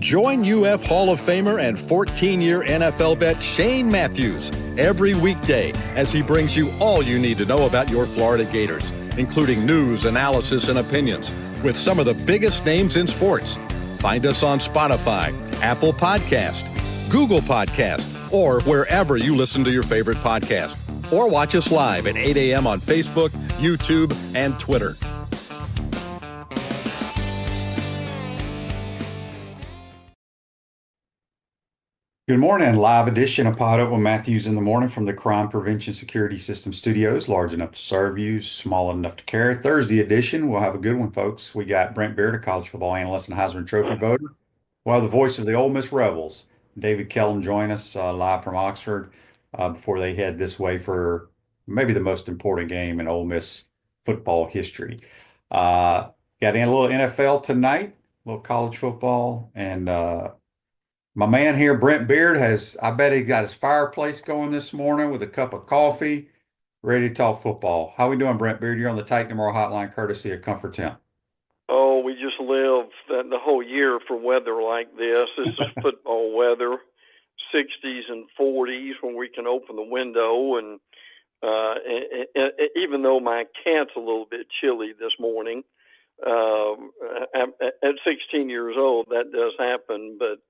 Join UF Hall of Famer and 14-year NFL vet Shane Matthews every weekday as he brings you all you need to know about your Florida Gators, including news, analysis, and opinions with some of the biggest names in sports. Find us on Spotify, Apple Podcast, Google Podcast, or wherever you listen to your favorite podcast. Or watch us live at 8 a.m. on Facebook, YouTube, and Twitter. Good morning. Live edition of PodUp with Matthews in the morning from the Crime Prevention Security System Studios. Large enough to serve you, small enough to carry. Thursday edition. We'll have a good one, folks. We got Brent Beaird, a college football analyst and Heisman Trophy voter. We'll have the voice of the Ole Miss Rebels, David Kellum, join us live from Oxford before they head this way for maybe the most important game in Ole Miss football history. Got in a little NFL tonight, a little college football, and my man here, Brent Beaird, I bet he got his fireplace going this morning with a cup of coffee, ready to talk football. How we doing, Brent Beaird? You're on the Titan Tomorrow Hotline, courtesy of Comfort Temp. Oh, we just live the whole year for weather like this. This is football weather, 60s and 40s when we can open the window. And even though my cat's a little bit chilly this morning, at 16 years old, that does happen. But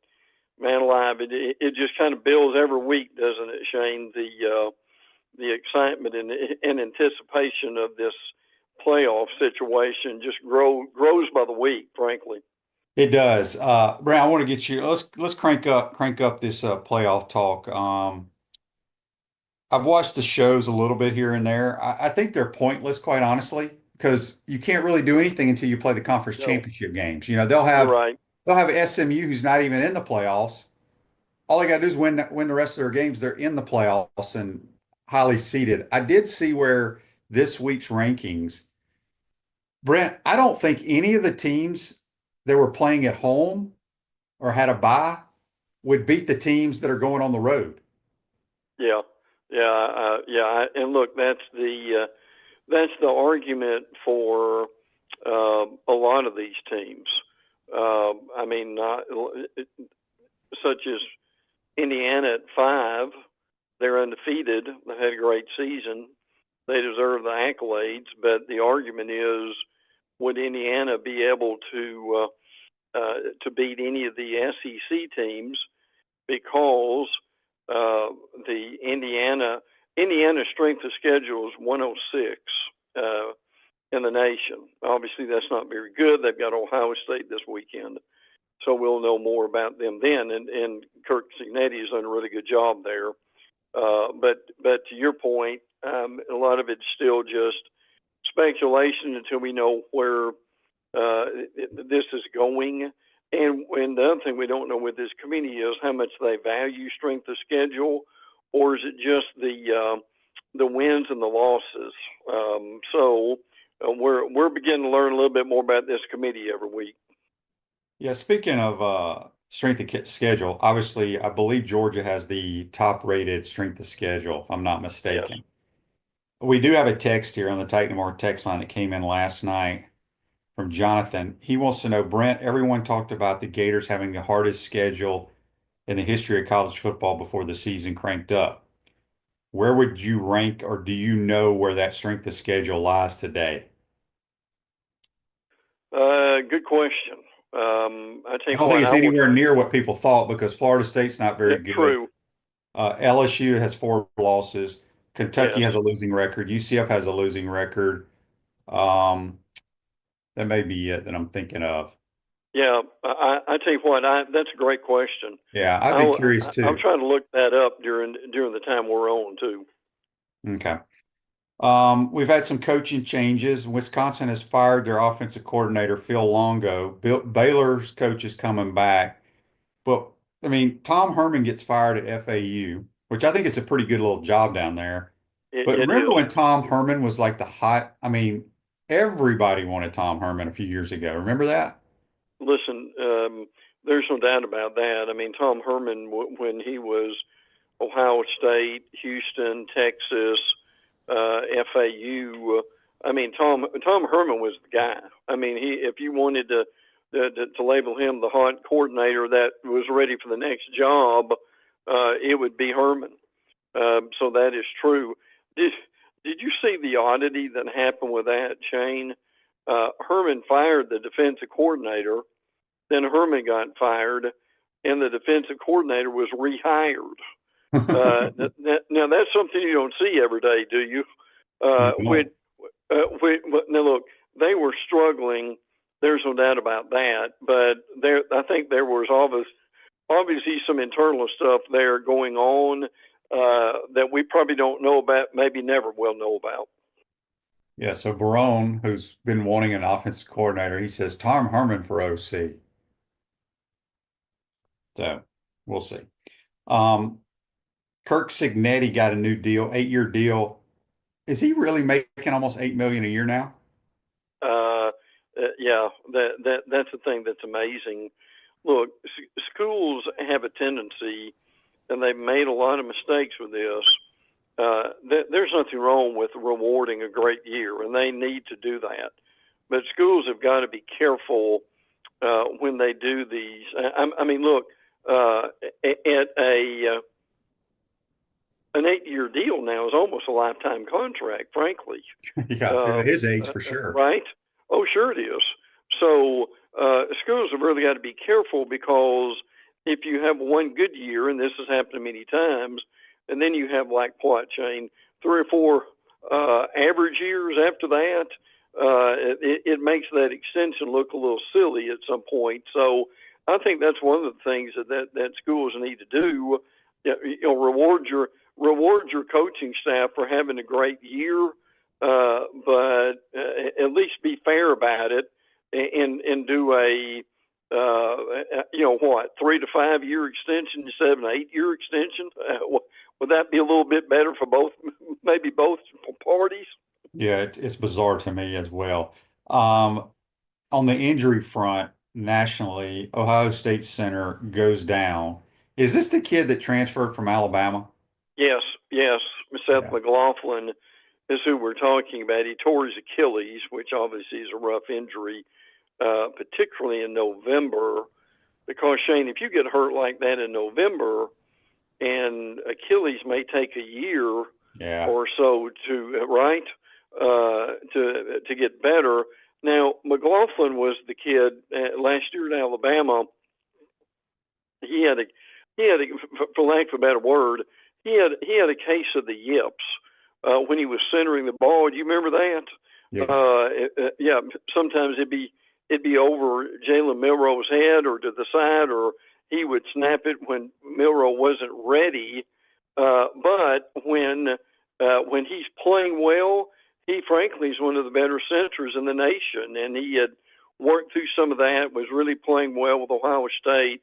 man alive, it just kind of builds every week, doesn't it, Shane? The excitement and anticipation of this playoff situation just grows by the week, frankly. It does. Brent, I want to get you. Let's crank up this playoff talk. I've watched the shows a little bit here and there. I think they're pointless, quite honestly, because you can't really do anything until you play the conference championship games. You know, they'll have SMU who's not even in the playoffs. All they got to do is win the rest of their games. They're in the playoffs and highly seeded. I did see where this week's rankings, Brent, I don't think any of the teams that were playing at home or had a bye would beat the teams that are going on the road. Yeah. And look, that's the argument for a lot of these teams. Such as Indiana at 5, they're undefeated. They had a great season. They deserve the accolades, but the argument is, would Indiana be able to beat any of the SEC teams because the Indiana strength of schedule is 106 in the nation. Obviously, that's not very good. They've got Ohio State this weekend, so we'll know more about them then. And Kirk Cignetti has done a really good job there. But to your point, a lot of it's still just speculation until we know where this is going. And the other thing we don't know with this committee is how much they value strength of schedule, or is it just the wins and the losses? So we're beginning to learn a little bit more about this committee every week. Yeah, speaking of strength of schedule, obviously, I believe Georgia has the top-rated strength of schedule, if I'm not mistaken. Yes. We do have a text here on the Titan Tomorrow text line that came in last night from Jonathan. He wants to know, Brent, everyone talked about the Gators having the hardest schedule in the history of college football before the season cranked up. Where would you rank, or do you know where that strength of schedule lies today? Good question. I don't think it's anywhere near what people thought, because Florida State's not very good. True. LSU has 4 losses. Kentucky has a losing record. UCF has a losing record. That may be it that I'm thinking of. Yeah, I tell you what, that's a great question. Yeah, I'd be curious too. I'm trying to look that up during the time we're on too. Okay. We've had some coaching changes. Wisconsin has fired their offensive coordinator, Phil Longo. Baylor's coach is coming back. But, I mean, Tom Herman gets fired at FAU, which I think it's a pretty good little job down there. But remember when Tom Herman was like everybody wanted Tom Herman a few years ago. Remember that? Listen, there's no doubt about that. I mean, Tom Herman, when he was Ohio State, Houston, Texas, FAU, I mean, Tom Herman was the guy. I mean, if you wanted to to label him the hot coordinator that was ready for the next job, it would be Herman. So that is true. Did you see the oddity that happened with that, Shane? Herman fired the defensive coordinator, then Herman got fired, and the defensive coordinator was rehired. Now that's something you don't see every day, do you? Now look, they were struggling. There's no doubt about that. But I think there was obviously some internal stuff there going on that we probably don't know about, maybe never will know about. Yeah, so Barone, who's been wanting an offensive coordinator, he says Tom Herman for OC. So we'll see. Kirk Cignetti got a new deal, 8-year deal. Is he really making almost $8 million a year now? Yeah, that's the thing that's amazing. Look, schools have a tendency, and they've made a lot of mistakes with this. There's nothing wrong with rewarding a great year, and they need to do that. But schools have got to be careful when they do these. I mean, look, at an 8-year deal now is almost a lifetime contract, frankly. Yeah, at his age for sure. Right? Oh, sure it is. So schools have really got to be careful, because if you have one good year, and this has happened many times, and then you have, like what, Shane, 3 or 4 average years after that, it makes that extension look a little silly at some point. So I think that's one of the things that schools need to do. You know, reward your coaching staff for having a great year, but at least be fair about it, and do a 3 to 5 year extension, 7 to 8 year extension. Would that be a little bit better for maybe both parties? Yeah, it's bizarre to me as well. On the injury front, nationally, Ohio State center goes down. Is this the kid that transferred from Alabama? Yes. Seth Yeah. McLaughlin is who we're talking about. He tore his Achilles, which obviously is a rough injury, particularly in November. Because, Shane, if you get hurt like that in November, and Achilles may take a year or so to get better. Now, McLaughlin was the kid last year in Alabama. He had for lack of a better word, he had a case of the yips when he was centering the ball. Do you remember that? Yeah. Sometimes it'd be over Jalen Milroe's head or to the side, or he would snap it when Milroe wasn't ready. But when he's playing well, he frankly is one of the better centers in the nation. And he had worked through some of that, was really playing well with Ohio State.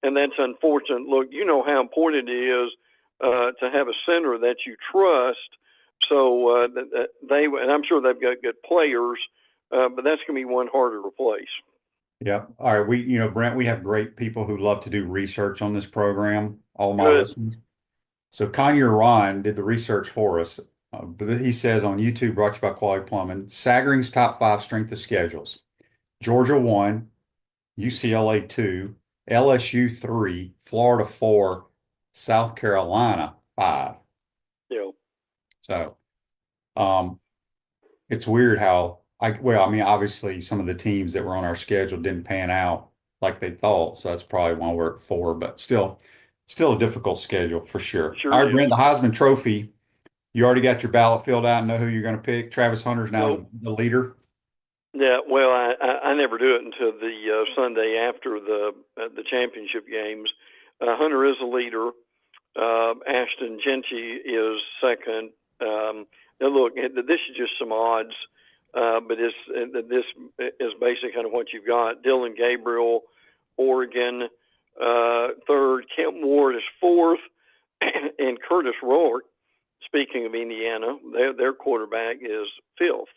And that's unfortunate. Look, you know how important it is to have a center that you trust. So and I'm sure they've got good players, but that's going to be one harder to replace. Yeah. All right. Brent, we have great people who love to do research on this program, all my Good. listeners. So Kanye Ron did the research for us. But he says on YouTube, brought to you by Quality Plumbing, Sagaring's top 5 strength of schedules: Georgia 1, UCLA 2, LSU 3, Florida 4, South Carolina 5. Yeah. So it's weird how obviously some of the teams that were on our schedule didn't pan out like they thought. So that's probably why we're at 4, but still a difficult schedule for sure. Sure All right, is. Brent, the Heisman Trophy. You already got your ballot filled out and know who you're going to pick. Travis Hunter's now the leader. Yeah, well, I never do it until the Sunday after the championship games. Hunter is a leader. Ashton Genty is second. Now, look, this is just some odds, but this is basically kind of what you've got. Dylan Gabriel, Oregon, third. Kent Ward is fourth, and Curtis Rourke, speaking of Indiana, their quarterback is fifth.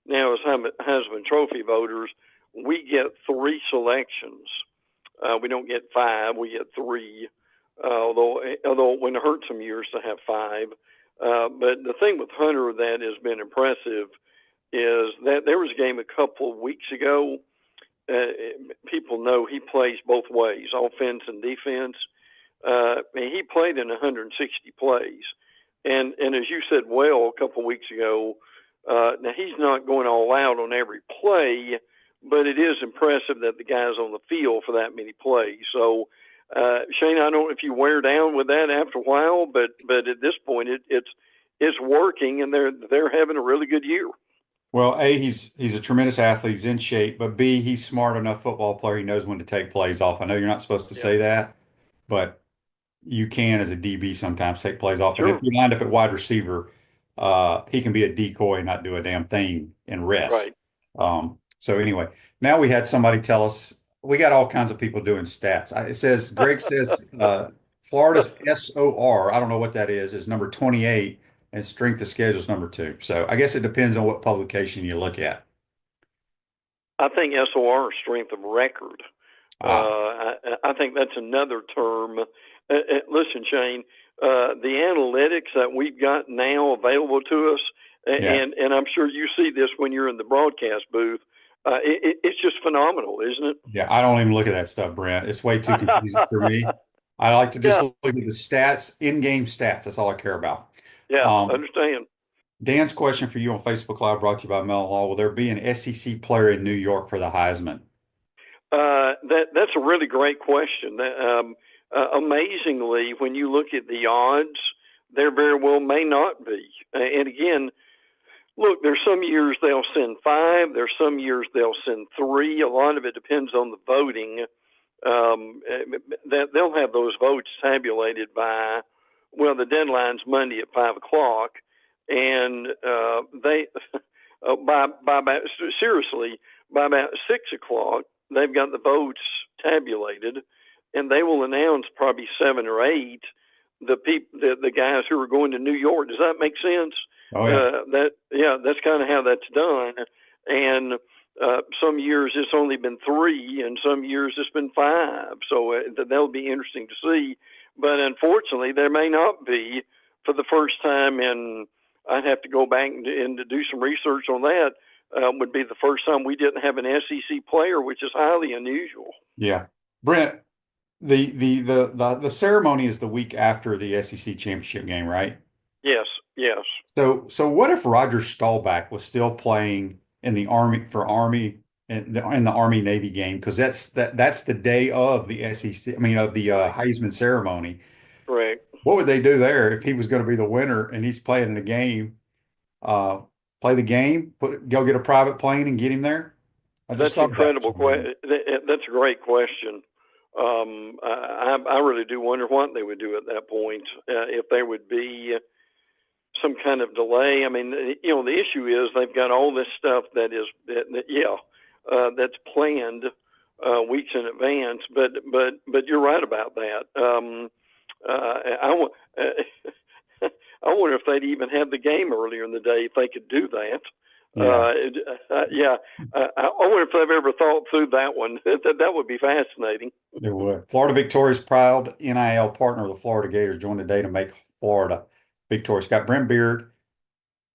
Now, as Heisman Trophy voters, we get 3 selections. We don't get 5; we get 3. Although it wouldn't hurt some years to have 5. But the thing with Hunter that has been impressive is that there was a game a couple of weeks ago, people know he plays both ways, offense and defense. He played in 160 plays. And as you said well a couple of weeks ago, now he's not going all out on every play, but it is impressive that the guy's on the field for that many plays. So, Shane, I don't know if you wear down with that after a while, but at this point it's working, and they're having a really good year. Well, A, he's a tremendous athlete, he's in shape, but B, he's smart enough football player. He knows when to take plays off. I know you're not supposed to say that, but you can as a DB sometimes take plays off. And if Sure. you lined up at wide receiver, he can be a decoy and not do a damn thing and rest. Right. So anyway, now we had somebody tell us we got all kinds of people doing stats. It says Greg says Florida's SOR, I don't know what that is number 28 and strength of schedule is number 2. So I guess it depends on what publication you look at. I think SOR is strength of record. I think that's another term. Listen, Shane, the analytics that we've got now available to us, and I'm sure you see this when you're in the broadcast booth, it's just phenomenal, isn't it? Yeah, I don't even look at that stuff, Brent. It's way too confusing for me. I like to just look at the stats, in-game stats. That's all I care about. Yeah, understand. Dan's question for you on Facebook Live brought to you by Mellon Law. Will there be an SEC player in New York for the Heisman? That's a really great question. Amazingly, when you look at the odds, there very well may not be. And again, look, there's some years they'll send 5. There's some years they'll send 3. A lot of it depends on the voting. They'll have those votes tabulated by, well, the deadline's Monday at 5 o'clock, and they by about, seriously, by about 6 o'clock, they've got the votes tabulated, and they will announce probably 7 or 8 the guys who are going to New York. Does that make sense? Oh, yeah. That's kind of how that's done. And some years it's only been 3, and some years it's been 5. So that'll be interesting to see. But unfortunately, there may not be for the first time in. I'd have to go back and to do some research on that. Would be the first time we didn't have an SEC player, which is highly unusual. Yeah, Brent, the ceremony is the week after the SEC championship game, right? Yes. So what if Roger Staubach was still playing in the Army in the Army Navy game, because that's the day of the SEC, of the Heisman ceremony. Correct. What would they do there if he was going to be the winner and he's playing in the game? Play the game, go get a private plane and get him there? That's incredible. That's a great question. I really do wonder what they would do at that point, if there would be some kind of delay. The issue is they've got all this stuff that's planned weeks in advance. But you're right about that. I wonder if they'd even have the game earlier in the day if they could do that. I wonder if they've ever thought through that one. That would be fascinating. It would. Florida Victoria's proud NIL partner of the Florida Gators joined today to make Florida victorious. Got Brent Beaird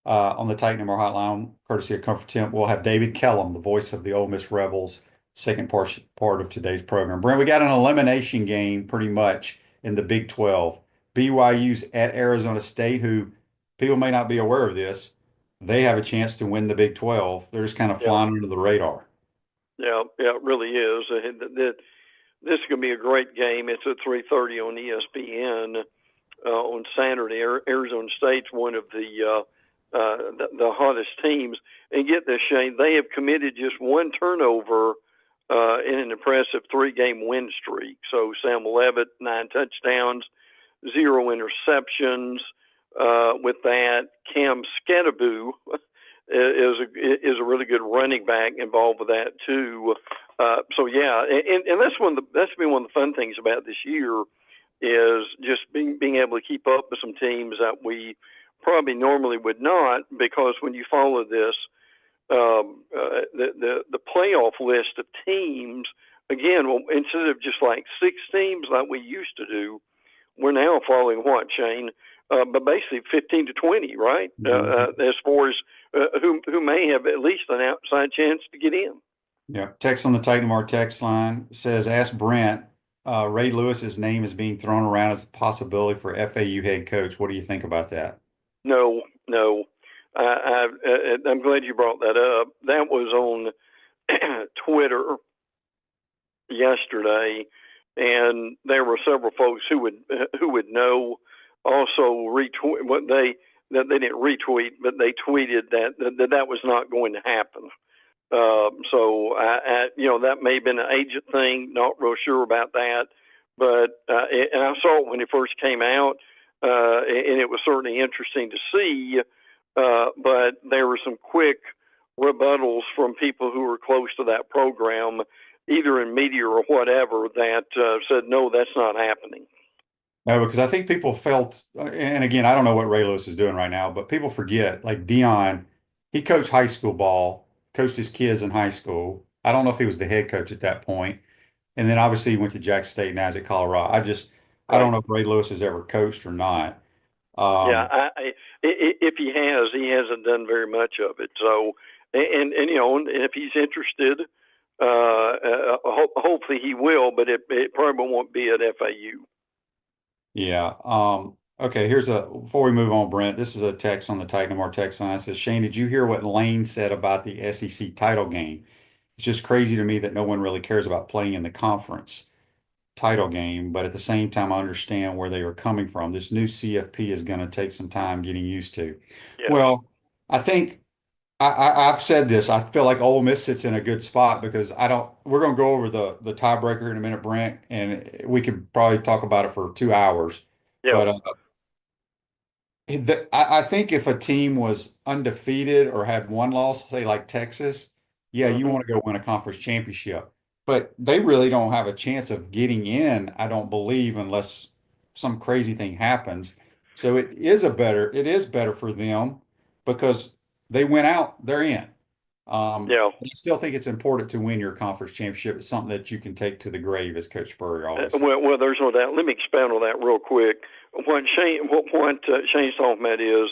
on the Titan MR hotline, courtesy of Comfort Temp. We'll have David Kellum, the voice of the Ole Miss Rebels, second part of today's program. Brent, we got an elimination game pretty much in the Big 12. BYU's at Arizona State, who people may not be aware of this. They have a chance to win the Big 12. They're just kind of flying under the radar. Yeah, it really is. This is going to be a great game. It's at 3:30 on ESPN on Saturday. Arizona State's one of the hottest teams. And get this, Shane, they have committed just 1 turnover in an impressive 3-game win streak. So Sam Levitt, 9 touchdowns, 0 interceptions. With that, Cam Skadaboo is a really good running back involved with that too. And that's been one of the fun things about this year is just being able to keep up with some teams that we probably normally would not, because when you follow this, the playoff list of teams, again, instead of just like 6 teams like we used to do, we're now following what, Shane? But basically 15 to 20, right? As far as who may have at least an outside chance to get in. Yeah. Text on the Titan Mar text line says, ask Brent, Ray Lewis's name is being thrown around as a possibility for FAU head coach. What do you think about that? No, no. I'm glad you brought that up. That was on Twitter yesterday, and there were several folks who would know. Also, retweet what they didn't retweet, but they tweeted that was not going to happen. So that may have been an agent thing. Not real sure about that, but and I saw it when it first came out, and it was certainly interesting to see. But there were some quick rebuttals from people who were close to that program, either in media or whatever, that said no, that's not happening. No, because I think people felt, and again, I don't know what Ray Lewis is doing right now, but people forget, like Dion, he coached high school ball, coached his kids in high school. I don't know if he was the head coach at that point. And then obviously he went to Jackson State, now he's at Colorado. I don't Right. know if Ray Lewis has ever coached or not. Yeah, Um, if he hasn't done very much of it. So, and and if he's interested, hopefully he will, but it probably won't be at FAU. yeah. Okay, before we move on, Brent, this is a text on the Titan Mar text line. It says, Shane, did you hear what Lane said about the SEC title game? It's just crazy to me that no one really cares about playing in the conference title game, but at the same time, I understand where they are coming from. This new CFP is going to take some time getting used to. Yes. Well, I think I've said this. I feel like Ole Miss sits in a good spot because I don't. We're going to go over the tiebreaker in a minute, Brent, and we could probably talk about it for 2 hours. Yeah. But I think if a team was undefeated or had one loss, say like Texas, yeah, you Hmm. want to go win a conference championship. But they really don't have a chance of getting in, I don't believe, unless some crazy thing happens. So it is better for them because they went out, they're in. Yeah. I still think it's important to win your conference championship. It's something that you can take to the grave, as Coach Spurrier always said. Well, there's no doubt. Let me expound on that real quick. What Shane's talking about is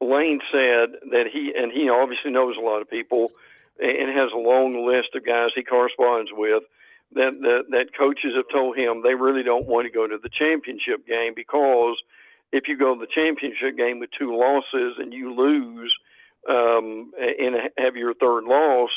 Lane said that he obviously knows a lot of people and has a long list of guys he corresponds with. That coaches have told him they really don't want to go to the championship game because if you go to the championship game with two losses and you lose and have your third loss,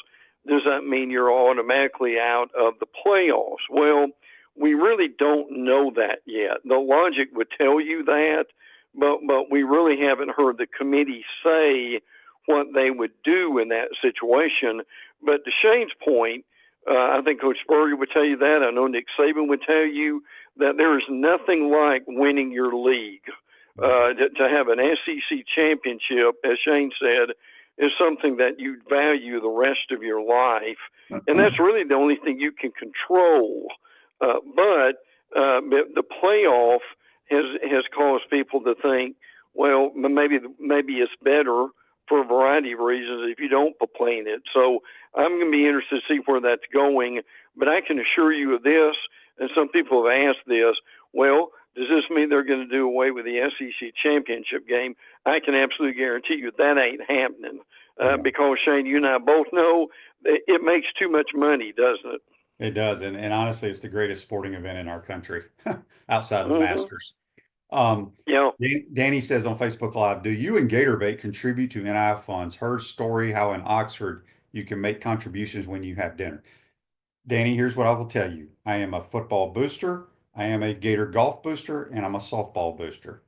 does that mean you're automatically out of the playoffs? Well, we really don't know that yet. The logic would tell you that, but we really haven't heard the committee say what they would do in that situation. But to Shane's point, I think Coach Spurrier would tell you that. I know Nick Saban would tell you that there is nothing like winning your league. To have an SEC championship, as Shane said, is something that you value the rest of your life, and that's really the only thing you can control. But the playoff has caused people to think, well, maybe it's better for a variety of reasons if you don't play in it. So I'm going to be interested to see where that's going. But I can assure you of this, and some people have asked this. Well, does this mean they're going to do away with the SEC championship game? I can absolutely guarantee you that ain't happening because, Shane, you and I both know it makes too much money, doesn't it? It does, and honestly, it's the greatest sporting event in our country, outside of the Mm-hmm. Masters. Um, Yeah. Danny says on Facebook Live, do you and Gatorbait contribute to NIL funds? Heard story how in Oxford you can make contributions when you have dinner. Danny, here's what I will tell you. I am a football booster, I am a Gator golf booster, and I'm a softball booster.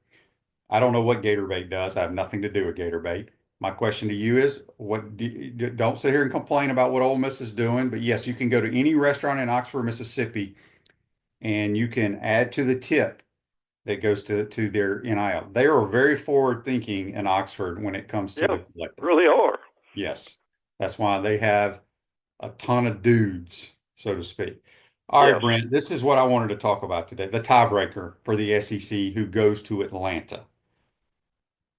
I don't know what Gatorbait does. I have nothing to do with Gatorbait. My question to you is, don't sit here and complain about what Ole Miss is doing, but yes, you can go to any restaurant in Oxford, Mississippi, and you can add to the tip that goes to their NIL. They are very forward thinking in Oxford when it comes to Yeah. the collective. Really are. Yes. That's why they have a ton of dudes, so to speak. All right, Yes. Brent, this is what I wanted to talk about today. The tiebreaker for the SEC who goes to Atlanta.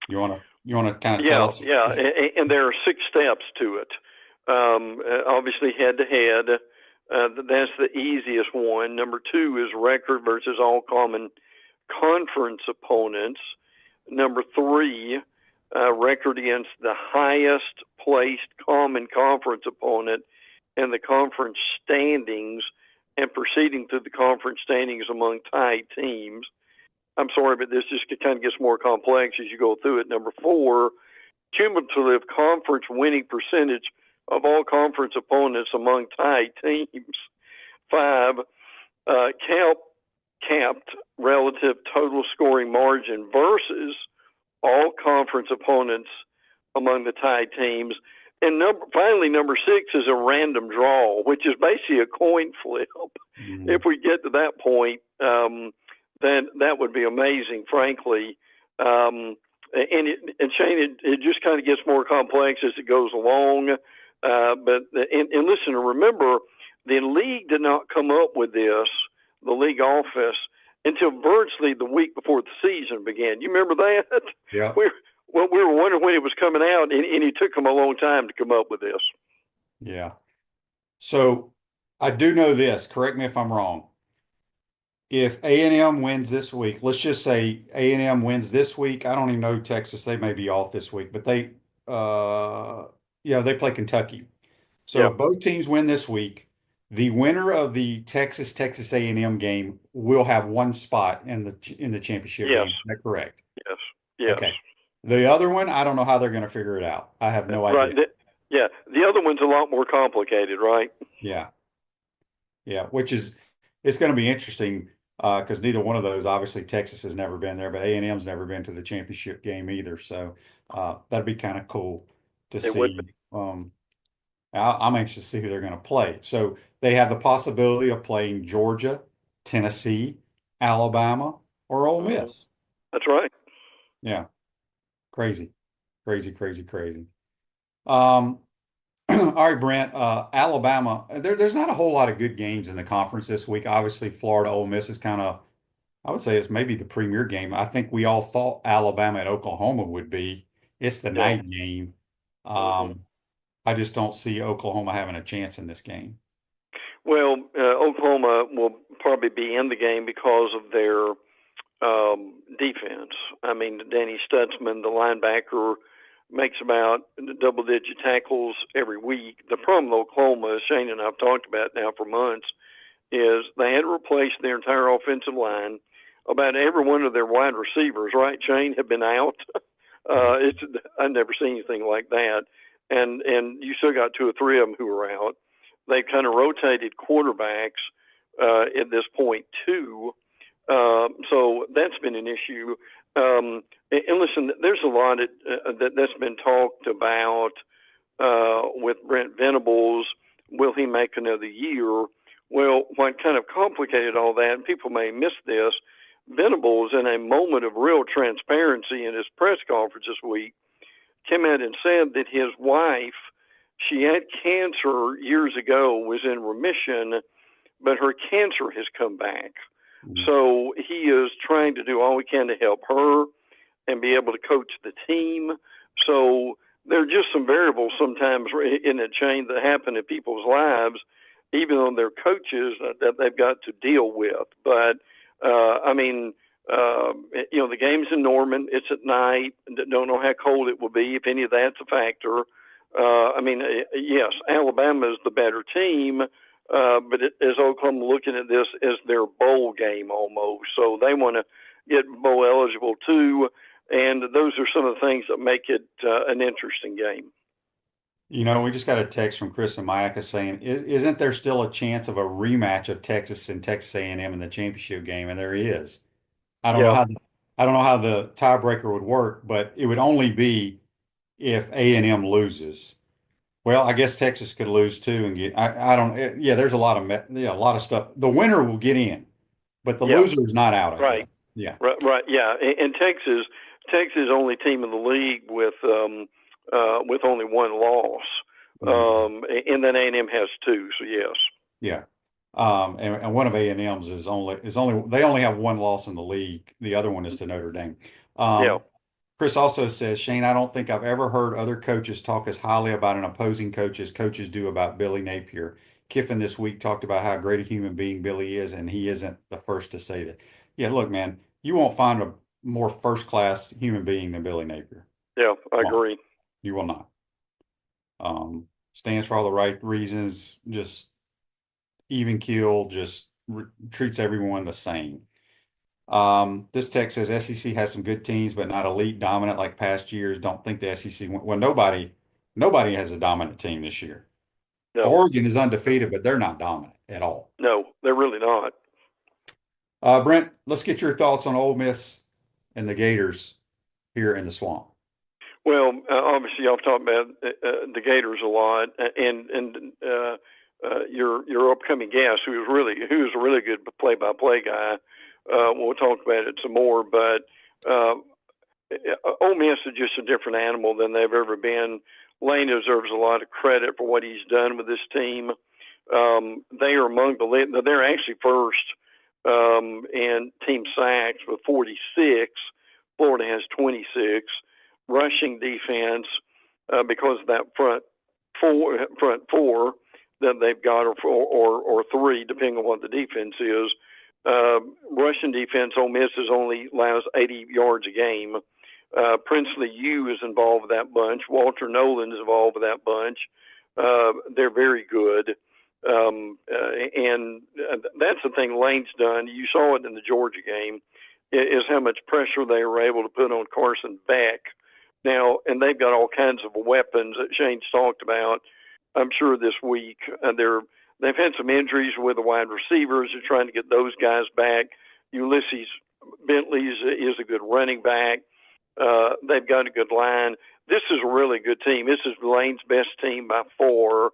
You want to kind of tell Yeah, us? yeah, and there are 6 steps to it. Obviously, head to head, that's the easiest one. Number 2 is record versus all common conference opponents. Number 3, record against the highest placed common conference opponent and the conference standings and proceeding through the conference standings among tied teams. I'm sorry, but this just kind of gets more complex as you go through it. Number 4, cumulative conference winning percentage of all conference opponents among tied teams. 5, capped relative total scoring margin versus all conference opponents among the tied teams. And finally, number 6 is a random draw, which is basically a coin flip. Mm-hmm. If we get to that point, then that would be amazing, frankly. And Shane, it just kind of gets more complex as it goes along. But listen, remember, the league did not come up with this, the league office, until virtually the week before the season began. You remember that? Yeah. We were wondering when it was coming out, and it took them a long time to come up with this. Yeah. So I do know this. Correct me if I'm wrong. If A&M wins this week, let's just say A&M wins this week. I don't even know Texas. They may be off this week, but they play Kentucky. So if both teams win this week, the winner of the Texas A&M game will have one spot in the championship game. Is that correct? Yes. Yes. Okay. The other one, I don't know how they're going to figure it out. I have no idea. The other one's a lot more complicated, right? Yeah. Yeah, it's going to be interesting because neither one of those, obviously Texas has never been there, but A&M's never been to the championship game either. So that'd be kind of cool to see. I'm anxious to see who they're going to play. So they have the possibility of playing Georgia, Tennessee, Alabama, or Ole Miss. That's right. Yeah. Crazy. All right, Brent, Alabama, there's not a whole lot of good games in the conference this week. Obviously, Florida, Ole Miss is kind of, I would say it's maybe the premier game. I think we all thought Alabama and Oklahoma would be. It's the night game. I just don't see Oklahoma having a chance in this game. Well, Oklahoma will probably be in the game because of their defense. I mean, Danny Stutzman, the linebacker, makes about double-digit tackles every week. The problem with Oklahoma, as Shane and I have talked about now for months, is they had to replace their entire offensive line. About every one of their wide receivers, right, Shane, have been out. I've never seen anything like that. And you still got 2 or 3 of them who are out. They've kind of rotated quarterbacks at this point, too. So that's been an issue. And listen, there's a lot that's been talked about with Brent Venables. Will he make another year? Well, what kind of complicated all that, and people may miss this, Venables, in a moment of real transparency in his press conference this week, came out and said that his wife, she had cancer years ago, was in remission, but her cancer has come back. Mm-hmm. So he is trying to do all he can to help her and be able to coach the team. So there are just some variables sometimes in a chain that happen in people's lives, even though they're coaches, that they've got to deal with. But, the game's in Norman. It's at night. Don't know how cold it will be, if any of that's a factor. Yes, Alabama is the better team, but as Oklahoma looking at this as their bowl game almost. So they want to get bowl eligible too. And those are some of the things that make it an interesting game. You know, we just got a text from Chris and Mayaka saying, isn't there still a chance of a rematch of Texas and Texas A&M in the championship game? And there is. I don't know how the tiebreaker would work, but it would only be if A&M loses. Well, I guess Texas could lose too and get. There's a lot of stuff. The winner will get in, but the loser is not out. Right. Yeah. Right. Yeah. And Texas only team in the league with only one loss. And then A&M has 2. So yes. Yeah. And one of A&M's is only they only have one loss in the league. The other one is to Notre Dame. Chris also says, Shane, I don't think I've ever heard other coaches talk as highly about an opposing coach as coaches do about Billy Napier. Kiffin this week talked about how great a human being Billy is, and he isn't the first to say that. Yeah, look, man, you won't find a more first-class human being than Billy Napier. Yeah, I agree. You will not. stands for all the right reasons, just even keel, just treats everyone the same. This text says SEC has some good teams, but not elite dominant like past years. Don't think the SEC, well, nobody has a dominant team this year. No, Oregon is undefeated, but they're not dominant at all. no, they're really not. Brent, let's get your thoughts on Ole Miss and the Gators here in the Swamp. Well, obviously, I've talked about the Gators a lot, and your upcoming guest, who's a really good play-by-play guy. We'll talk about it some more, but Ole Miss is just a different animal than they've ever been. Lane deserves a lot of credit for what he's done with this team. They are among they're actually first in team sacks with 46. Florida has 26. Rushing defense, because of that front four that they've got, or three, depending on what the defense is. Rushing defense, Ole Miss only allows 80 yards a game. Princely U is involved with that bunch. Walter Nolan is involved with that bunch. They're very good. And that's the thing Lane's done. You saw it in the Georgia game, is how much pressure they were able to put on Carson Beck. Now, and they've got all kinds of weapons that Shane's talked about, I'm sure, this week. They've had some injuries with the wide receivers. They're trying to get those guys back. Ulysses Bentley is a good running back. They've got a good line. This is a really good team. This is Lane's best team by 4,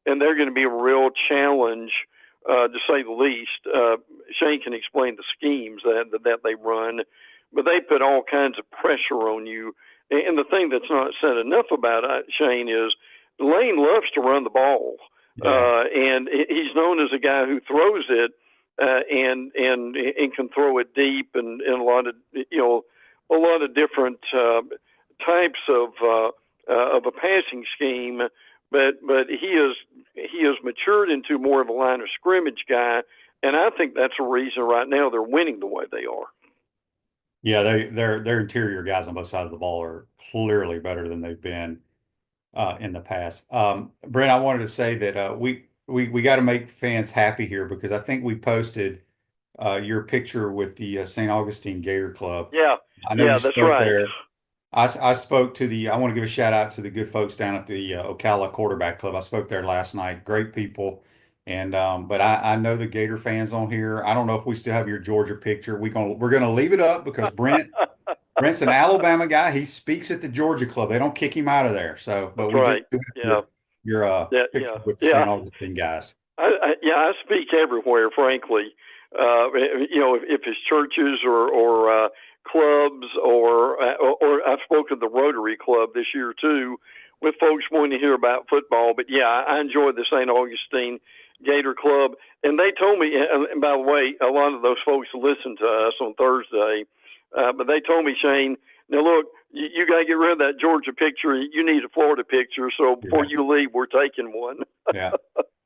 and they're going to be a real challenge, to say the least. Shane can explain the schemes that they run, but they put all kinds of pressure on you. And the thing that's not said enough about Shane is Lane loves to run the ball. Yeah. And he's known as a guy who throws it and can throw it deep and a lot of different types of a passing scheme. But he has matured into more of a line of scrimmage guy, and I think that's the reason right now they're winning the way they are. Yeah, their interior guys on both sides of the ball are clearly better than they've been in the past. Brent, I wanted to say that we got to make fans happy here, because I think we posted your picture with the St. Augustine Gator Club. Yeah, I know you spoke that's right. there. I spoke to I want to give a shout out to the good folks down at the Ocala Quarterback Club. I spoke there last night. Great people. And but I know the Gator fans on here. I don't know if we still have your Georgia picture. We're gonna leave it up because Brent's an Alabama guy. He speaks at the Georgia Club. They don't kick him out of there. So, but we right. do have your picture with the St. Augustine guys. I speak everywhere, frankly. If it's churches or clubs or I've spoken at the Rotary Club this year too, with folks wanting to hear about football. But yeah, I enjoy the St. Augustine Gator Club. And they told me, and by the way, a lot of those folks listened to us on Thursday, but they told me, Shane, now look, you got to get rid of that Georgia picture. You need a Florida picture. So before you leave, we're taking one. Yeah.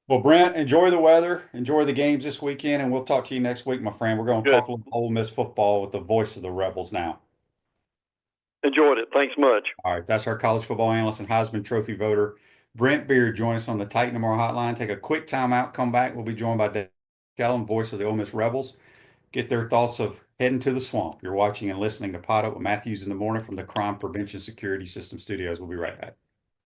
Well, Brent, enjoy the weather, enjoy the games this weekend, and we'll talk to you next week, my friend. We're going to talk a little Ole Miss football with the voice of the Rebels now. Enjoyed it. Thanks much. All right. That's our college football analyst and Heisman Trophy voter, Brent Beaird. Join us on the Titan Tomorrow hotline. Take a quick timeout. Come back. We'll be joined by Kellum, voice of the Ole Miss Rebels. Get their thoughts of heading to the Swamp. You're watching and listening to PodUp with Matthews in the Morning from the Crime Prevention Security System Studios. We'll be right back.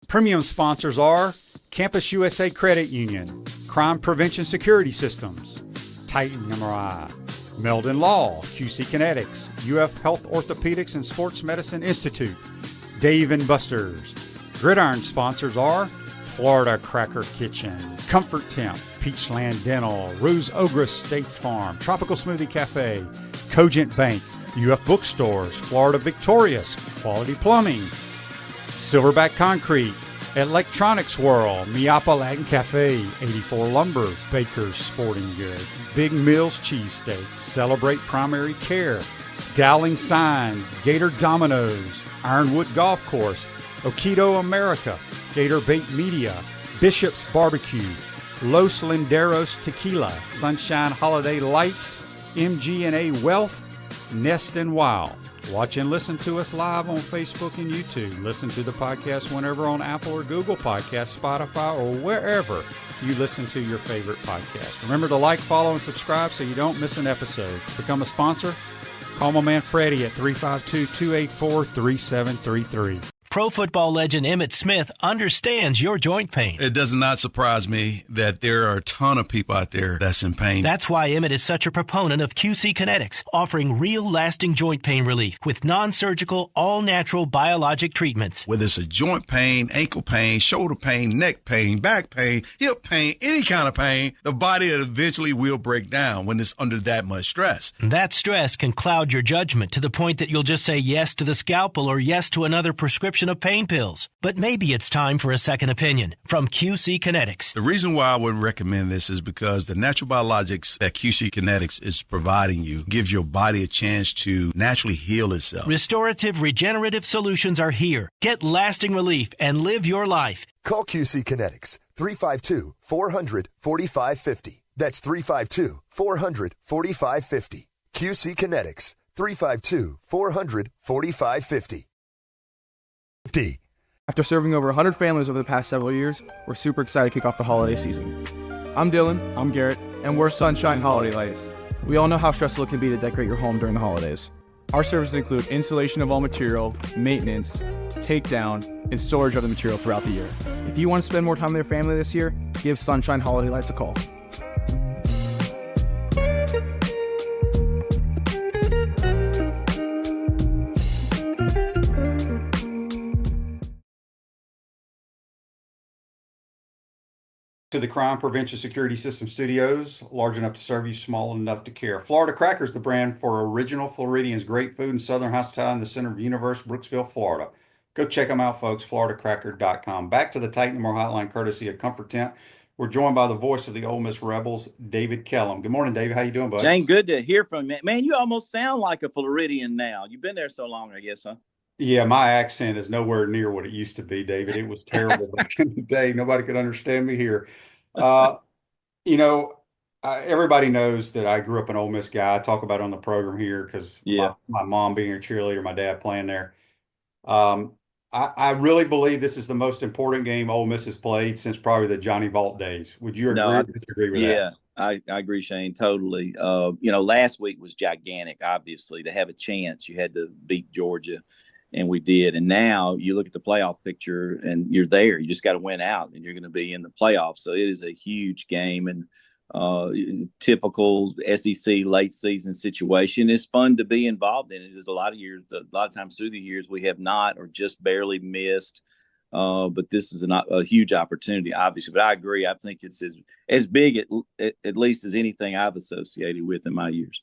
Premium sponsors are Campus USA Credit Union, Crime Prevention Security Systems, Titan MRI, Meldon Law, QC Kinetics, UF Health Orthopedics and Sports Medicine Institute, Dave & Buster's. Gridiron sponsors are Florida Cracker Kitchen, Comfort Temp, Peachland Dental, Ruse Ogre State Farm, Tropical Smoothie Cafe, Cogent Bank, UF Bookstores, Florida Victorious, Quality Plumbing, Silverback Concrete, Electronics World, Miapa Latin Cafe, 84 Lumber, Baker's Sporting Goods, Big Mills Cheesesteaks, Celebrate Primary Care, Dowling Signs, Gator Dominoes, Ironwood Golf Course, Okido America, Gator Bait Media, Bishop's Barbecue, Los Linderos Tequila, Sunshine Holiday Lights, MG&A Wealth, Nest and Wow, Watch and listen to us live on Facebook and YouTube. Listen to the podcast whenever on Apple or Google Podcasts, Spotify, or wherever you listen to your favorite podcast. Remember to like, follow, and subscribe so you don't miss an episode. To become a sponsor, call my man Freddie at 352-284-3733. Pro football legend Emmitt Smith understands your joint pain. It does not surprise me that there are a ton of people out there that's in pain. That's why Emmitt is such a proponent of QC Kinetics, offering real lasting joint pain relief with non-surgical, all-natural biologic treatments. Whether it's a joint pain, ankle pain, shoulder pain, neck pain, back pain, hip pain, any kind of pain, the body eventually will break down when it's under that much stress. That stress can cloud your judgment to the point that you'll just say yes to the scalpel or yes to another prescription of pain pills. But maybe it's time for a second opinion from QC Kinetics. The reason why I would recommend this is because the natural biologics that QC Kinetics is providing you gives your body a chance to naturally heal itself. Restorative, regenerative solutions are here. Get lasting relief and live your life. Call QC Kinetics, 352-400-4550. That's 352-400-4550. QC Kinetics, 352-400-4550. After serving over 100 families over the past several years, we're super excited to kick off the holiday season. I'm Dylan. I'm Garrett. And we're Sunshine Holiday Lights. We all know how stressful it can be to decorate your home during the holidays. Our services include installation of all material, maintenance, takedown, and storage of the material throughout the year. If you want to spend more time with your family this year, give Sunshine Holiday Lights a call. To the Crime Prevention Security System Studios, large enough to serve you, small enough to care. Florida Cracker is the brand for original Floridians, great food and southern hospitality in the center of Universe, Brooksville, Florida. Go check them out, folks, floridacracker.com. Back to the Titan More Hotline, courtesy of Comfort Tent. We're joined by the voice of the Ole Miss Rebels, David Kellum. Good morning, David. How you doing, bud? Jane, good to hear from you. Man, you almost sound like a Floridian now. You've been there so long, I guess, huh? Yeah, my accent is nowhere near what it used to be, David. It was terrible back in the day. Nobody could understand me here. Everybody knows that I grew up an Ole Miss guy. I talk about it on the program here because my mom being a cheerleader, my dad playing there. I really believe this is the most important game Ole Miss has played since probably the Johnny Vault days. Would you agree or disagree with that? Yeah, I agree, Shane, totally. Last week was gigantic, obviously. To have a chance, you had to beat Georgia. And we did. And now you look at the playoff picture and you're there. You just got to win out and you're going to be in the playoffs. So it is a huge game and typical SEC late season situation. It's fun to be involved in it. There's a lot of times through the years we have not or just barely missed. But this is a huge opportunity, obviously. But I agree. I think it's as big, at least, as anything I've associated with in my years.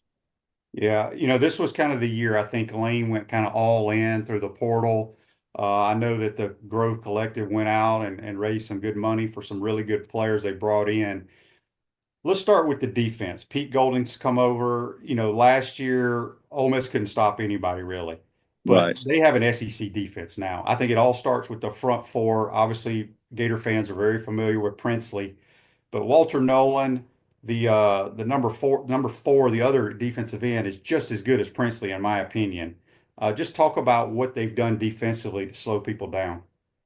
Yeah, this was kind of the year I think Lane went kind of all in through the portal. I know that the Grove Collective went out and raised some good money for some really good players they brought in. Let's start with the defense. Pete Golding's come over. Last year, Ole Miss couldn't stop anybody really. But They have an SEC defense now. I think it all starts with the front four. Obviously, Gator fans are very familiar with Princely. But Walter Nolan, the number four, the other defensive end, is just as good as Princely, in my opinion. Just talk about what they've done defensively to slow people down.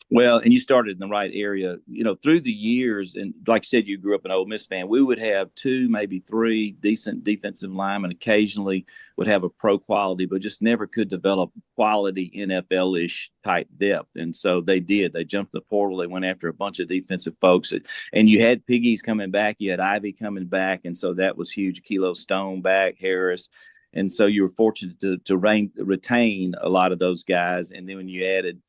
Well, and you started in the right area. Through the years, and like you said, you grew up an Ole Miss fan, we would have 2, maybe 3 decent defensive linemen. Occasionally would have a pro quality, but just never could develop quality NFL-ish type depth. And so they did. They jumped the portal. They went after a bunch of defensive folks. And you had Piggies coming back. You had Ivy coming back. And so that was huge. Kilo Stone back, Harris. And so you were fortunate to retain a lot of those guys. And then when you added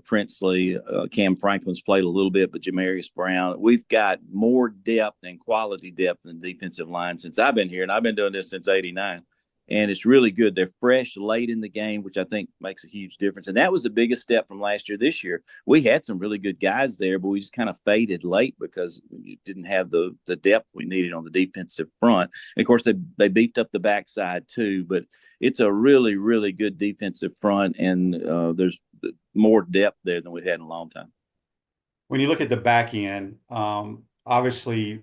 Princely, Cam Franklin's played a little bit, but Jamarius Brown, we've got more depth and quality depth in the defensive line since I've been here, and I've been doing this since '89. And it's really good. They're fresh late in the game, which I think makes a huge difference. And that was the biggest step from last year. This year, we had some really good guys there, but we just kind of faded late because we didn't have the depth we needed on the defensive front. And of course, they beefed up the backside too, but it's a really, really good defensive front, and there's more depth there than we've had in a long time. When you look at the back end, obviously,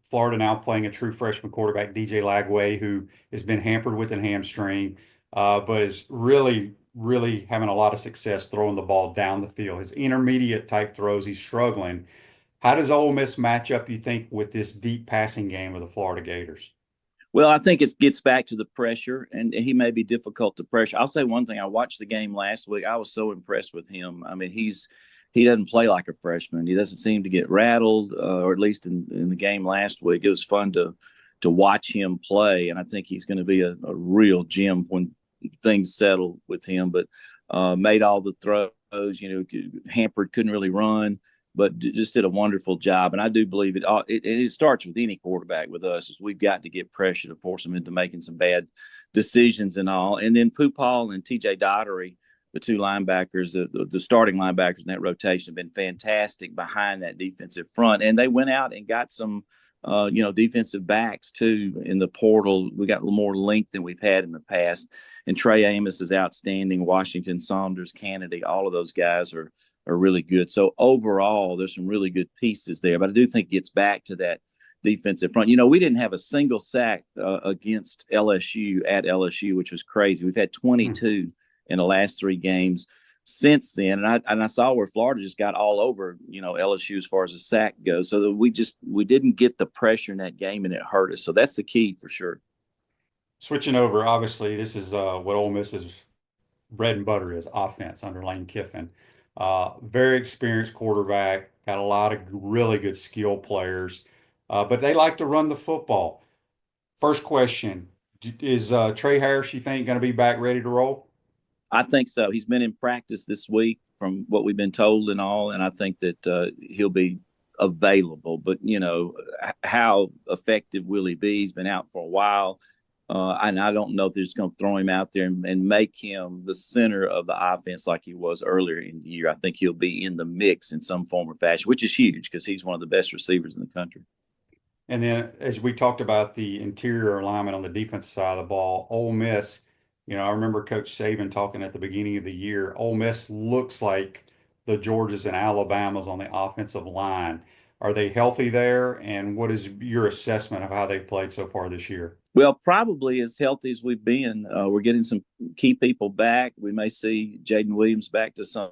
Florida now playing a true freshman quarterback, DJ Lagway, who has been hampered with a hamstring. but is really, really having a lot of success throwing the ball down the field. His intermediate type throws, he's struggling. How does Ole Miss match up, you think, with this deep passing game of the Florida Gators? Well, I think it gets back to the pressure, and he may be difficult to pressure. I'll say one thing. I watched the game last week. I was so impressed with him. I mean, he doesn't play like a freshman. He doesn't seem to get rattled, or at least in the game last week. It was fun to watch him play, and I think he's going to be a real gem when things settle with him. But made all the throws, hampered, couldn't really run, but just did a wonderful job. And I do believe it starts with any quarterback with us. Is we've got to get pressure to force them into making some bad decisions and all. And then Paul and TJ Dottery, the two linebackers, the starting linebackers in that rotation, have been fantastic behind that defensive front. And they went out and got some defensive backs too in the portal. We got a little more length than we've had in the past. And Trey Amos is outstanding. Washington, Saunders, Kennedy, all of those guys are really good. So overall, there's some really good pieces there. But I do think it gets back to that defensive front. We didn't have a single sack against LSU at LSU, which was crazy. We've had 22 in the last 3 games since then, and I saw where Florida just got all over LSU as far as the sack goes. So we didn't get the pressure in that game, and it hurt us. So that's the key for sure. Switching over, obviously, this is what Ole Miss's bread and butter is, offense under Lane Kiffin. Very experienced quarterback, got a lot of really good skill players, but they like to run the football. First question, is Trey Harris, you think, going to be back ready to roll? I think so. He's been in practice this week from what we've been told and all, and I think that he'll be available. But, how effective will he be? He's been out for a while, and I don't know if they're just going to throw him out there and make him the center of the offense like he was earlier in the year. I think he'll be in the mix in some form or fashion, which is huge because he's one of the best receivers in the country. And then as we talked about the interior alignment on the defense side of the ball, Ole Miss, I remember Coach Saban talking at the beginning of the year, Ole Miss looks like the Georgias and Alabamas on the offensive line. Are they healthy there? And what is your assessment of how they've played so far this year? Well, probably as healthy as we've been. We're getting some key people back. We may see Jaden Williams back to some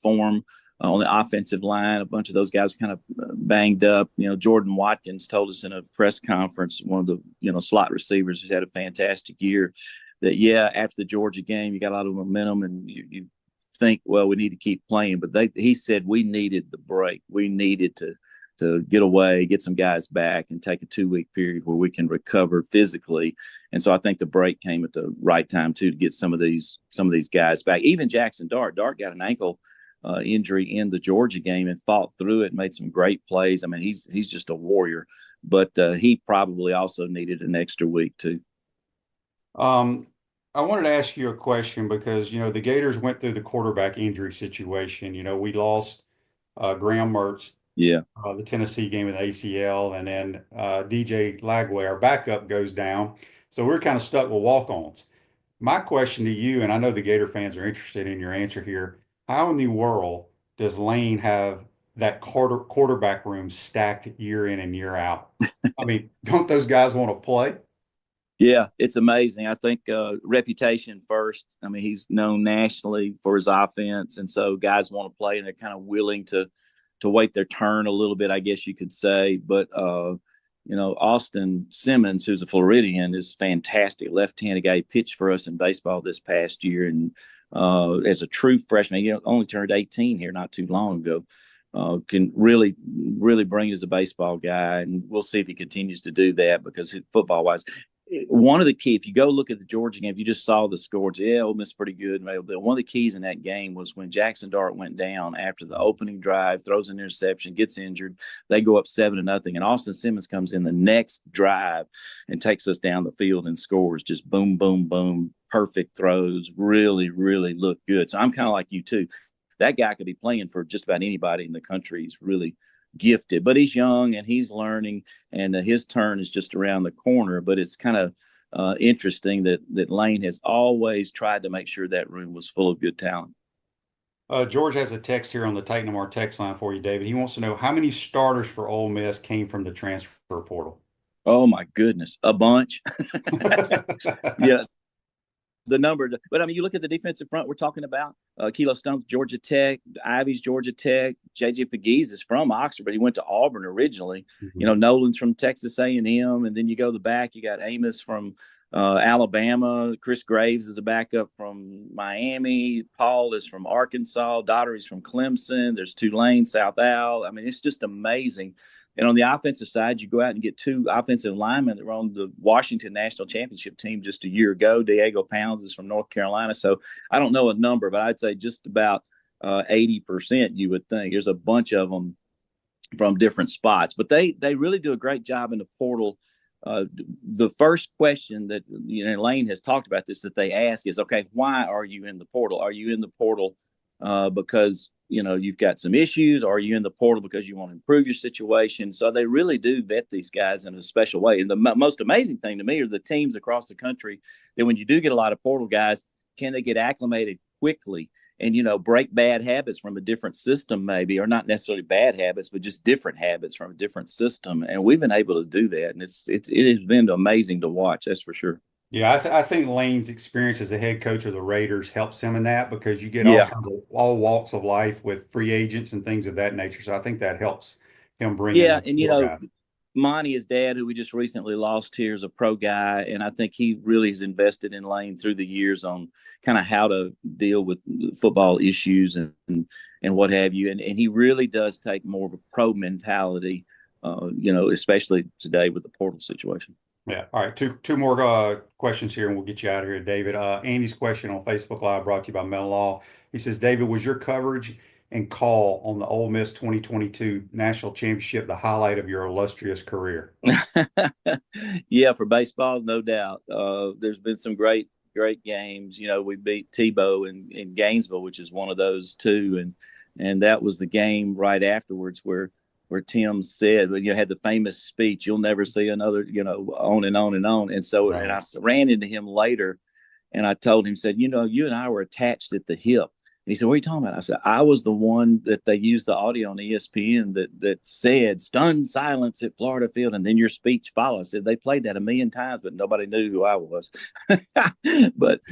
form on the offensive line. A bunch of those guys kind of banged up. Jordan Watkins told us in a press conference, one of the slot receivers who's had a fantastic year, that after the Georgia game, you got a lot of momentum and you think, well, we need to keep playing. But he said we needed the break. We needed to get away, get some guys back, and take a 2-week period where we can recover physically. And so I think the break came at the right time too to get some of these guys back. Even Jackson Dart got an ankle injury in the Georgia game and fought through it, made some great plays. I mean, he's just a warrior. But he probably also needed an extra week too. I wanted to ask you a question because, the Gators went through the quarterback injury situation. We lost Graham Mertz, the Tennessee game with the ACL, and then DJ Lagway, our backup, goes down. So we're kind of stuck with walk-ons. My question to you, and I know the Gator fans are interested in your answer here, how in the world does Lane have that quarterback room stacked year in and year out? I mean, don't those guys want to play? Yeah, it's amazing. I think reputation first. I mean, he's known nationally for his offense, and so guys want to play, and they're kind of willing to wait their turn a little bit, I guess you could say. But Austin Simmons, who's a Floridian, is fantastic. Left-handed guy. He pitched for us in baseball this past year, and as a true freshman, he only turned 18 here not too long ago. Can really, really bring as a baseball guy, and we'll see if he continues to do that because football-wise, one of the key, if you go look at the Georgia game, if you just saw the scores, Ole Miss pretty good. But one of the keys in that game was when Jackson Dart went down after the opening drive, throws an interception, gets injured. They go up 7-0, and Austin Simmons comes in the next drive and takes us down the field and scores. Just boom, boom, boom, perfect throws. Really, really look good. So I'm kind of like you too. That guy could be playing for just about anybody in the country. He's really gifted, but he's young and he's learning, and his turn is just around the corner. But it's kind of interesting that Lane has always tried to make sure that room was full of good talent. George has a text here on the Titan Mar text line for you, David. He wants to know how many starters for Ole Miss came from the transfer portal. Oh my goodness, a bunch. Yeah, the number. But I mean, you look at the defensive front we're talking about. Kelo Stone's Georgia Tech, Ivy's Georgia Tech, JJ Pegues is from Oxford, but he went to Auburn originally. Mm-hmm. You know, Nolan's from Texas A&M, and then you go the back. You got Amos from Alabama. Chris Graves is a backup from Miami. Paul is from Arkansas. Daughtery's from Clemson. There's Tulane, South Al. I mean, it's just amazing. And on the offensive side, you go out and get two offensive linemen that were on the Washington National Championship team just a year ago. Diego Pounds is from North Carolina. So I don't know a number, but I'd say just about 80%, you would think. There's a bunch of them from different spots. But they really do a great job in the portal. The first question that, you know, Lane has talked about this, that they ask is, okay, why are you in the portal? Are you in the portal because, you know, you've got some issues, or are you in the portal because you want to improve your situation? So they really do vet these guys in a special way. And the most amazing thing to me are the teams across the country that when you do get a lot of portal guys, can they get acclimated quickly and, you know, break bad habits from a different system maybe, or not necessarily bad habits, but just different habits from a different system. And we've been able to do that. And it has been amazing to watch. That's for sure. Yeah, I think Lane's experience as a head coach of the Raiders helps him in that, because you get Yeah. all walks of life with free agents and things of that nature. So I think that helps him bring Yeah, in and you more know, guys. Monty, his dad, who we just recently lost here, is a pro guy, and I think he really has invested in Lane through the years on kind of how to deal with football issues and what have you. And he really does take more of a pro mentality, you know, especially today with the portal situation. Yeah. All right. Two more questions here, and we'll get you out of here, David. Andy's question on Facebook Live, brought to you by Mel Law. He says, David, was your coverage and call on the Ole Miss 2022 National Championship the highlight of your illustrious career? Yeah, for baseball, no doubt. There's been some great games. You know, we beat Tebow in Gainesville, which is one of those too, and that was the game right afterwards where Tim said, you know, had the famous speech, "You'll never see another," you know, on and on and on. And so, Right. and I ran into him later, and I told him, said, you know, you and I were attached at the hip. And he said, "What are you talking about?" I said, "I was the one that they used the audio on ESPN that said stunned silence at Florida Field, and then your speech followed." I said, "They played that 1,000,000 times, but nobody knew who I was." But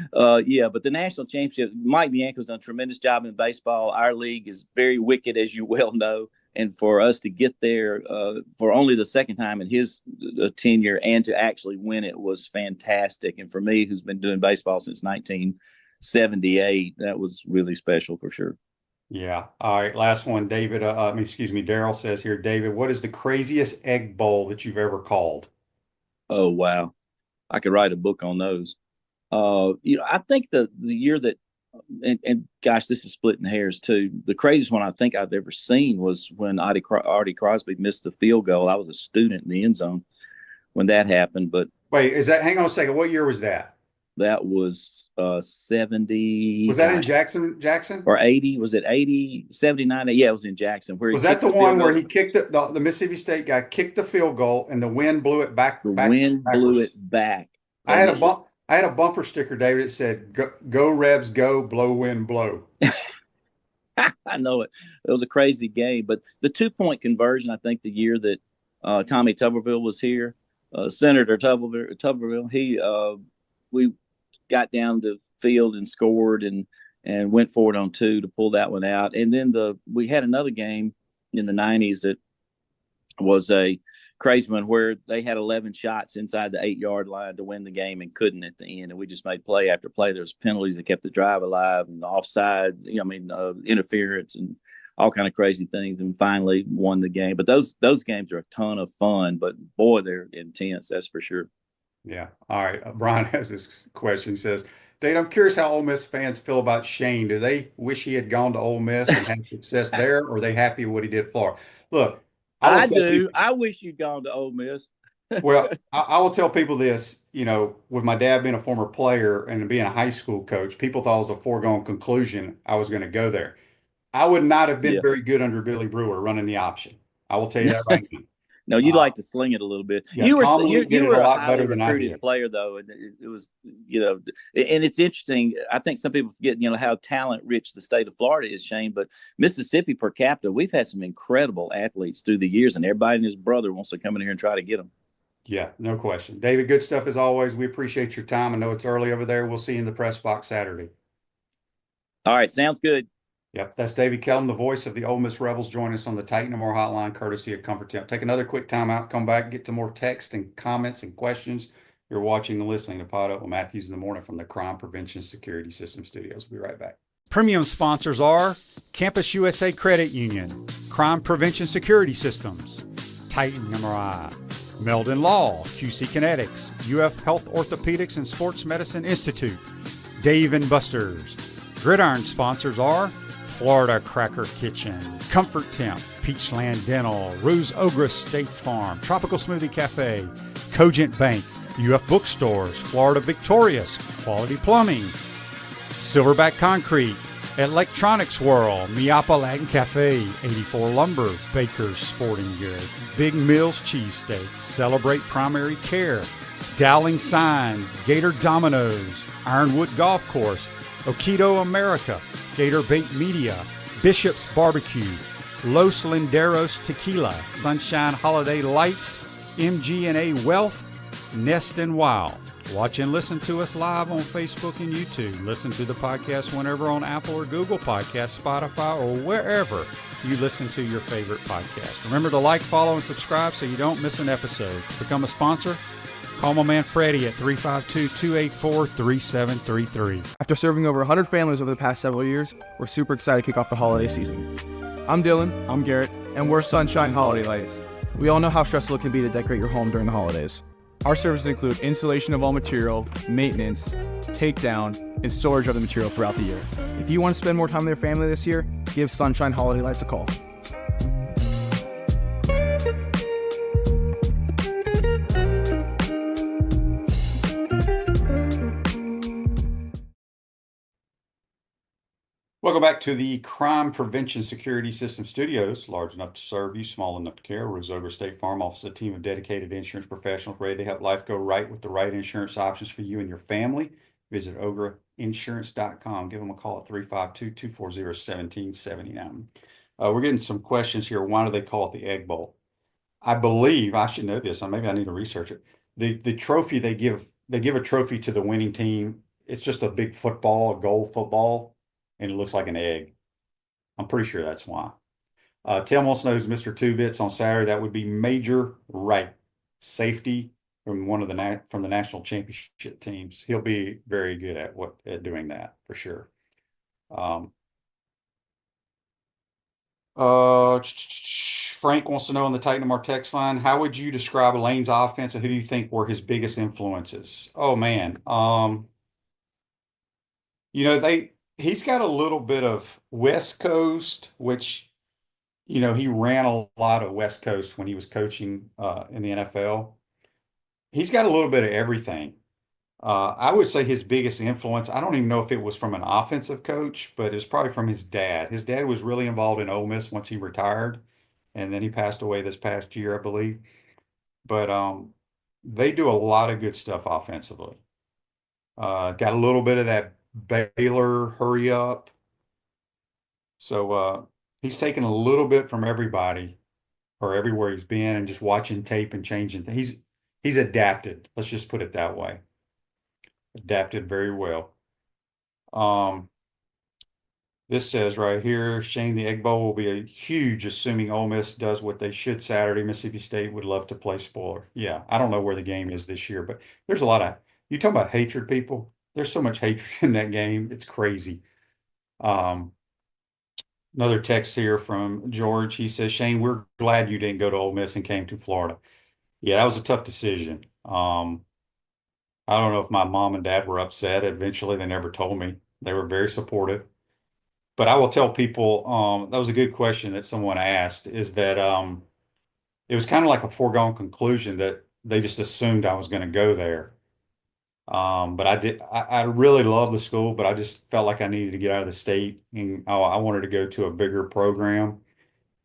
yeah, but the national championship, Mike Bianco's done a tremendous job in baseball. Our league is very wicked, as you well know. And for us to get there for only the second time in his tenure and to actually win it was fantastic. And for me, who's been doing baseball since 1978, that was really special for sure. Yeah. All right. Last one, David. Daryl says here, David, what is the craziest egg bowl that you've ever called? Oh, wow. I could write a book on those. You know, I think the year that, and gosh, this is splitting hairs too. The craziest one I think I've ever seen was when Artie Crosby missed the field goal. I was a student in the end zone when that happened. But wait, hang on a second. What year was that? That was 70. Was that in Jackson? Or 80? Was it 80, 79? Yeah, it was in Jackson. Was that the one where he kicked the Mississippi State guy kicked the field goal and the wind blew it back? The wind blew it back. I had a bumper sticker, David. It said, "Go Rebs, go! Blow wind, blow." I know it. It was a crazy game, but the 2-point conversion, I think the year that Tommy Tuberville was here, Senator Tuberville, we got down the field and scored and went forward on 2 to pull that one out. And then we had another game in the 90s that was a crazy one where they had 11 shots inside the 8-yard line to win the game and couldn't at the end. And we just made play after play. There was penalties that kept the drive alive and offsides, interference and all kind of crazy things, and finally won the game. But those games are a ton of fun, but boy, they're intense. That's for sure. Yeah. All right. Brian has this question. He says, Dave, I'm curious how Ole Miss fans feel about Shane. Do they wish he had gone to Ole Miss and had success there, or are they happy with what he did at Florida? Look, I do. I wish you'd gone to Ole Miss. Well, I will tell people this, you know, with my dad being a former player and being a high school coach, people thought it was a foregone conclusion I was going to go there. I would not have been very good under Billy Brewer running the option. I will tell you that right now. No, you like to sling it a little bit. Yeah, you were a a lot highly better than I recruited did. player, though, and it was, you know, and it's interesting. I think some people forget, you know, how talent rich the state of Florida is, Shane. But Mississippi per capita, we've had some incredible athletes through the years, and everybody and his brother wants to come in here and try to get them. Yeah, no question. David, good stuff as always. We appreciate your time. I know it's early over there. We'll see you in the press box Saturday. All right, sounds good. Yep, that's David Kellum, the voice of the Ole Miss Rebels, joining us on the Titan No More hotline, courtesy of Comfort Temp. Take another quick time out, come back, get to more text and comments and questions. You're watching and listening to PodUp with Matthews in the Morning from the Crime Prevention Security System Studios. We'll be right back. Premium sponsors are Campus USA Credit Union, Crime Prevention Security Systems, Titan MRI, Meldon Law, QC Kinetics, UF Health Orthopedics and Sports Medicine Institute, Dave and Buster's. Gridiron sponsors are Florida Cracker Kitchen, Comfort Temp, Peachland Dental, Ruse Ogre State Farm, Tropical Smoothie Cafe, Cogent Bank, UF Bookstores, Florida Victorious, Quality Plumbing, Silverback Concrete, Electronics World, Miapa Latin Cafe, 84 Lumber, Baker's Sporting Goods, Big Mills Cheesesteaks, Celebrate Primary Care, Dowling Signs, Gator Dominoes, Ironwood Golf Course, Okido America, Gator Bait Media, Bishop's Barbecue, Los Linderos Tequila, Sunshine Holiday Lights, MG&A Wealth, Nest and Wow. Watch and listen to us live on Facebook and YouTube. Listen to the podcast whenever on Apple or Google Podcasts, Spotify, or wherever you listen to your favorite podcast. Remember to like, follow, and subscribe so you don't miss an episode. To become a sponsor, call my man Freddie at 352-284-3733. After serving over 100 families over the past several years, we're super excited to kick off the holiday season. I'm Dylan, I'm Garrett, and we're Sunshine Holiday Lights. We all know how stressful it can be to decorate your home during the holidays. Our services include installation of all material, maintenance, takedown, and storage of the material throughout the year. If you want to spend more time with your family this year, give Sunshine Holiday Lights a call. Welcome back to the Crime Prevention Security System Studios, large enough to serve you, small enough to care. Rose Ogre State Farm offers a team of dedicated insurance professionals ready to help life go right with the right insurance options for you and your family. Visit ogreinsurance.com. Give them a call at 352-240-1779. We're getting some questions here. Why do they call it the Egg Bowl? I believe, I should know this, maybe I need to research it. The trophy they give a trophy to the winning team. It's just a big football, a gold football, and it looks like an egg. I'm pretty sure that's why. Tim wants to know who's Mr. Two Bits on Saturday. That would be Major Wright, safety from from the national championship teams. He'll be very good at doing that for sure. Frank wants to know on the Titan Mar text line, how would you describe Lane's offense and who do you think were his biggest influences? Oh man. He's got a little bit of West Coast, which, he ran a lot of West Coast when he was coaching in the NFL. He's got a little bit of everything. I would say his biggest influence, I don't even know if it was from an offensive coach, but it's probably from his dad. His dad was really involved in Ole Miss once he retired, and then he passed away this past year, I believe. But they do a lot of good stuff offensively. Got a little bit of that Baylor hurry up. So he's taken a little bit from everybody or everywhere he's been and just watching tape and changing things. He's adapted. Let's just put it that way. Adapted very well. This says right here, Shane, the Egg Bowl will be a huge, assuming Ole Miss does what they should Saturday. Mississippi State would love to play spoiler. Yeah, I don't know where the game is this year, but there's a lot of, you talk about hatred, people. There's so much hatred in that game. It's crazy. Another text here from George. He says, Shane, we're glad you didn't go to Ole Miss and came to Florida. Yeah, that was a tough decision. I don't know if my mom and dad were upset. Eventually, they never told me. They were very supportive. But I will tell people, that was a good question that someone asked, is that it was kind of like a foregone conclusion that they just assumed I was going to go there. But I really love the school, but I just felt like I needed to get out of the state and I wanted to go to a bigger program.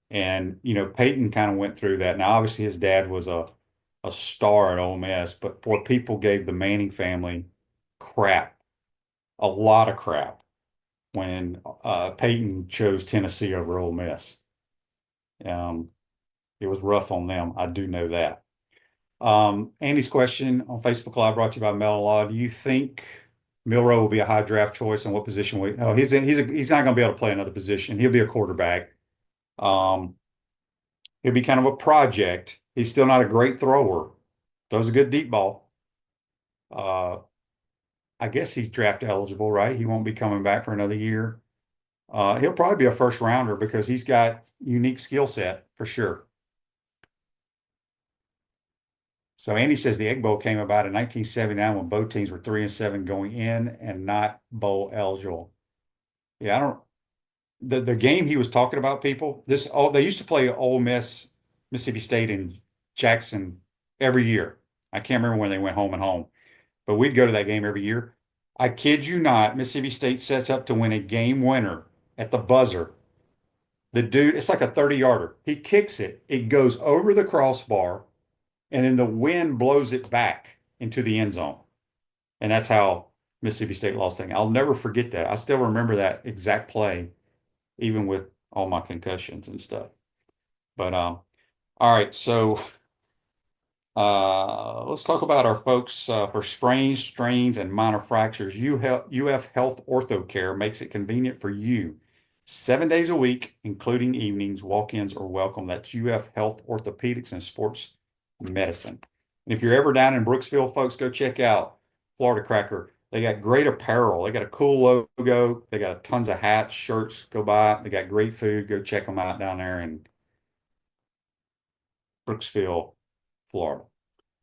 And, Peyton kind of went through that. Now, obviously his dad was a star at Ole Miss, but boy, people gave the Manning family crap, a lot of crap when Peyton chose Tennessee over Ole Miss. It was rough on them. I do know that. Andy's question on Facebook Live brought to you by Melon Law. Do you think Milroe will be a high draft choice, and what position oh, he's not going to be able to play another position. He'll be a quarterback. He'll be kind of a project. He's still not a great thrower. Throws a good deep ball. I guess he's draft eligible, right? He won't be coming back for another year. He'll probably be a first rounder because he's got unique skill set for sure. So Andy says the Egg Bowl came about in 1979 when both teams were 3-7 going in and not bowl eligible. Yeah, I don't. The game he was talking about, people. They used to play Ole Miss, Mississippi State, and Jackson every year. I can't remember when they went home and home, but we'd go to that game every year. I kid you not, Mississippi State sets up to win a game winner at the buzzer. The dude, it's like a 30-yarder. He kicks it. It goes over the crossbar, and then the wind blows it back into the end zone. And that's how Mississippi State lost thing. I'll never forget that. I still remember that exact play, even with all my concussions and stuff. But all right, so let's talk about our folks for sprains, strains, and minor fractures. UF Health Ortho Care makes it convenient for you. 7 days a week, including evenings, walk-ins are welcome. That's UF Health Orthopedics and Sports Medicine. And if you're ever down in Brooksville, folks, go check out Florida Cracker. They got great apparel. They got a cool logo. They got tons of hats, shirts. Go buy it. They got great food. Go check them out down there in Brooksville, Florida.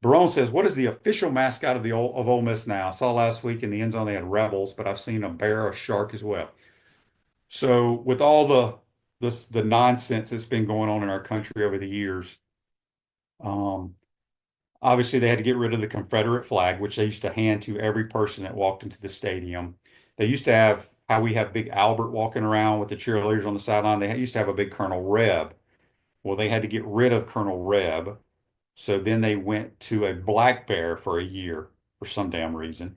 Barone says, what is the official mascot of Ole Miss now? I saw last week in the end zone they had Rebels, but I've seen a bear, a shark as well. So with all the nonsense that's been going on in our country over the years, obviously they had to get rid of the Confederate flag, which they used to hand to every person that walked into the stadium. They used to have how we have Big Albert walking around with the cheerleaders on the sideline. They used to have a big Colonel Reb. Well, they had to get rid of Colonel Reb. So then they went to a black bear for a year for some damn reason.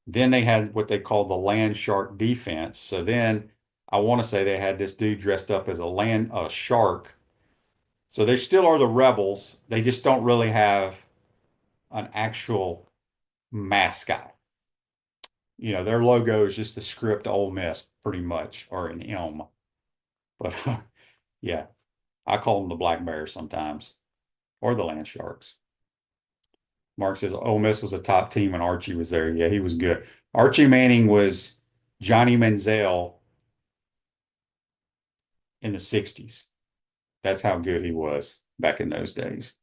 Then they had what they called the land shark defense. So then I want to say they had this dude dressed up as a shark. So they still are the Rebels. They just don't really have an actual mascot. You know, their logo is just the script Ole Miss, pretty much, or an M. But yeah, I call them the black bears sometimes, or the land sharks. Mark says Ole Miss was a top team when Archie was there. Yeah, he was good. Archie Manning was Johnny Manziel in the 60s. That's how good he was back in those days.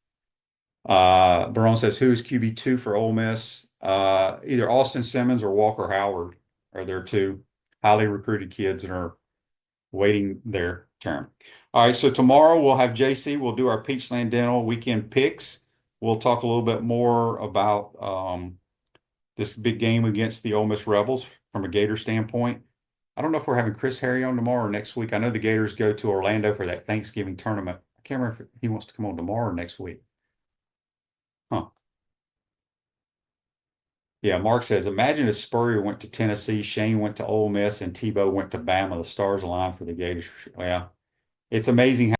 Barone says, who is QB2 for Ole Miss? Either Austin Simmons or Walker Howard are there two highly recruited kids that are waiting their turn. All right, so tomorrow we'll have JC. We'll do our Peachland Dental weekend picks. We'll talk a little bit more about this big game against the Ole Miss Rebels from a Gator standpoint. I don't know if we're having Chris Harry on tomorrow or next week. I know the Gators go to Orlando for that Thanksgiving tournament. I can't remember if he wants to come on tomorrow or next week. Huh. Yeah, Mark says, imagine if Spurrier went to Tennessee, Shane went to Ole Miss, and Tebow went to Bama. The stars aligned for the Gators. Yeah, it's amazing how